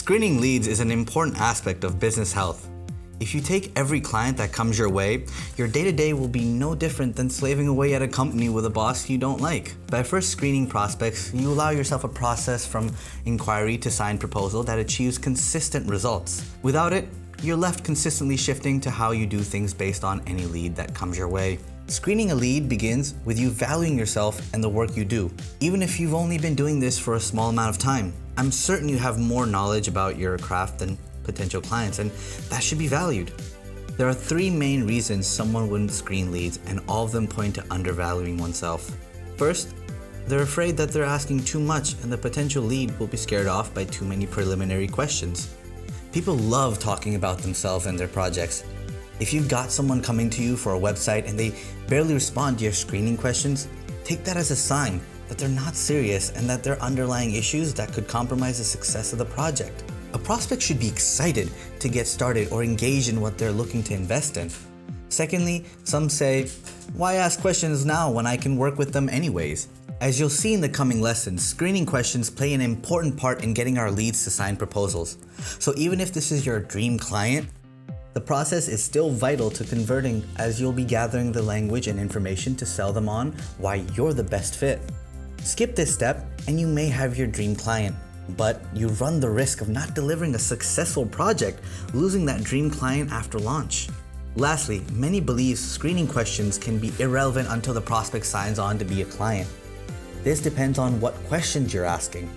Screening leads is an important aspect of business health. If you take every client that comes your way, your day-to-day will be no different than slaving away at a company with a boss you don't like. By first screening prospects, you allow yourself a process from inquiry to signed proposal that achieves consistent results. Without it, you're left consistently shifting to how you do things based on any lead that comes your way. Screening a lead begins with you valuing yourself and the work you do, even if you've only been doing this for a small amount of time. I'm certain you have more knowledge about your craft than potential clients, and that should be valued. There are three main reasons someone wouldn't screen leads, and all of them point to undervaluing oneself. First, they're afraid that they're asking too much and the potential lead will be scared off by too many preliminary questions. People love talking about themselves and their projects. If you've got someone coming to you for a website and they barely respond to your screening questions, take that as a sign that they're not serious and that there are underlying issues that could compromise the success of the project. A prospect should be excited to get started or engage in what they're looking to invest in. Secondly, some say, why ask questions now when I can work with them anyways? As you'll see in the coming lessons, screening questions play an important part in getting our leads to sign proposals. So even if this is your dream client, the process is still vital to converting, as you'll be gathering the language and information to sell them on why you're the best fit. Skip this step and you may have your dream client, but you run the risk of not delivering a successful project, losing that dream client after launch. Lastly, many believe screening questions can be irrelevant until the prospect signs on to be a client. This depends on what questions you're asking.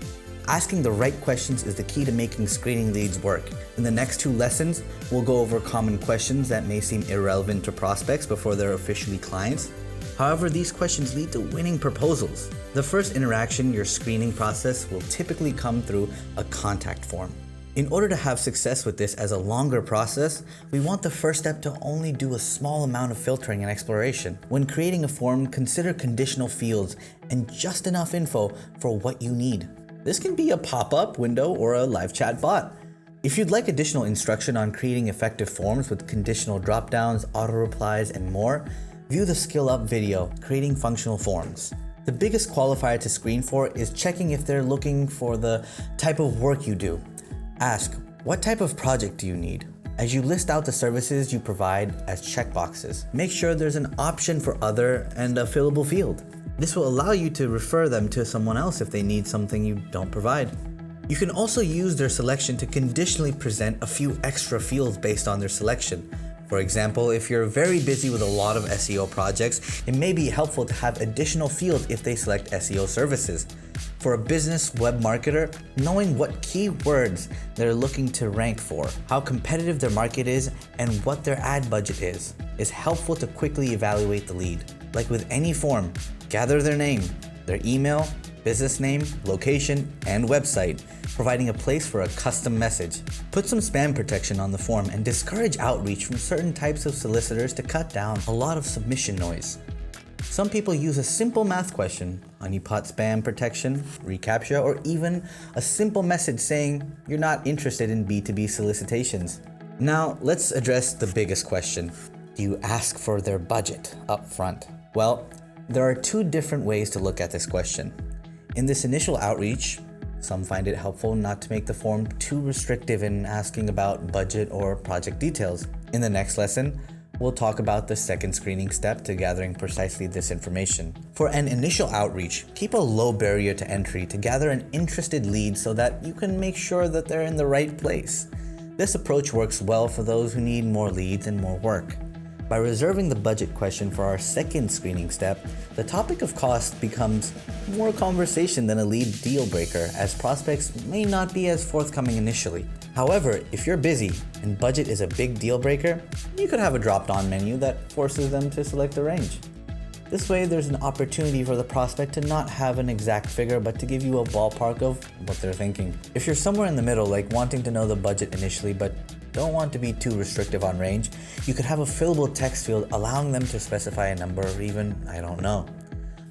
Asking the right questions is the key to making screening leads work. In the next two lessons, we'll go over common questions that may seem irrelevant to prospects before they're officially clients. However, these questions lead to winning proposals. The first interaction, your screening process, will typically come through a contact form. In order to have success with this as a longer process, we want the first step to only do a small amount of filtering and exploration. When creating a form, consider conditional fields and just enough info for what you need. This can be a pop-up window or a live chat bot. If you'd like additional instruction on creating effective forms with conditional drop-downs, auto-replies, and more, view the Skill Up video, Creating Functional Forms. The biggest qualifier to screen for is checking if they're looking for the type of work you do. Ask, what type of project do you need? As you list out the services you provide as checkboxes, make sure there's an option for other and a fillable field. This will allow you to refer them to someone else if they need something you don't provide. You can also use their selection to conditionally present a few extra fields based on their selection. For example, if you're very busy with a lot of SEO projects, it may be helpful to have additional fields if they select SEO services. For a business web marketer, knowing what keywords they're looking to rank for, how competitive their market is, and what their ad budget is helpful to quickly evaluate the lead. Like with any form, gather their name, their email, business name, location, and website, providing a place for a custom message. Put some spam protection on the form and discourage outreach from certain types of solicitors to cut down a lot of submission noise. Some people use a simple math question, honeypot spam protection, reCAPTCHA, or even a simple message saying you're not interested in B2B solicitations. Now, let's address the biggest question. Do you ask for their budget up front? Well, there are two different ways to look at this question. In this initial outreach, some find it helpful not to make the form too restrictive in asking about budget or project details. In the next lesson, we'll talk about the second screening step to gathering precisely this information. For an initial outreach, keep a low barrier to entry to gather an interested lead so that you can make sure that they're in the right place. This approach works well for those who need more leads and more work. By reserving the budget question for our second screening step, the topic of cost becomes more conversation than a lead deal breaker, as prospects may not be as forthcoming initially. However, if you're busy and budget is a big deal breaker, you could have a drop-down menu that forces them to select a range. This way, there's an opportunity for the prospect to not have an exact figure, but to give you a ballpark of what they're thinking. If you're somewhere in the middle, like wanting to know the budget initially, but don't want to be too restrictive on range, you could have a fillable text field allowing them to specify a number or even, I don't know.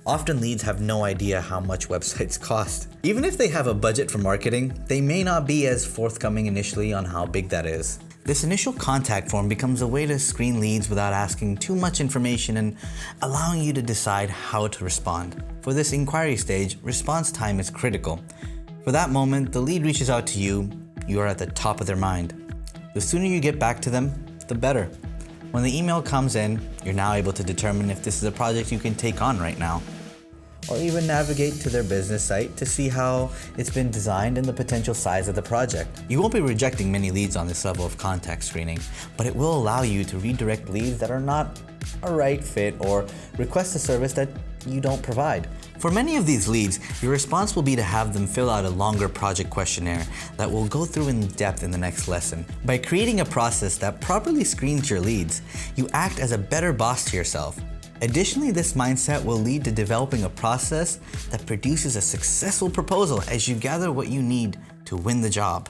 Often leads have no idea how much websites cost. Even if they have a budget for marketing, they may not be as forthcoming initially on how big that is. This initial contact form becomes a way to screen leads without asking too much information and allowing you to decide how to respond. For this inquiry stage, response time is critical. For that moment, the lead reaches out to you, you are at the top of their mind. The sooner you get back to them, the better. When the email comes in, you're now able to determine if this is a project you can take on right now, or even navigate to their business site to see how it's been designed and the potential size of the project. You won't be rejecting many leads on this level of contact screening, but it will allow you to redirect leads that are not a right fit or request a service that you don't provide. For many of these leads, your response will be to have them fill out a longer project questionnaire that we'll go through in depth in the next lesson. By creating a process that properly screens your leads, you act as a better boss to yourself. Additionally, this mindset will lead to developing a process that produces a successful proposal as you gather what you need to win the job.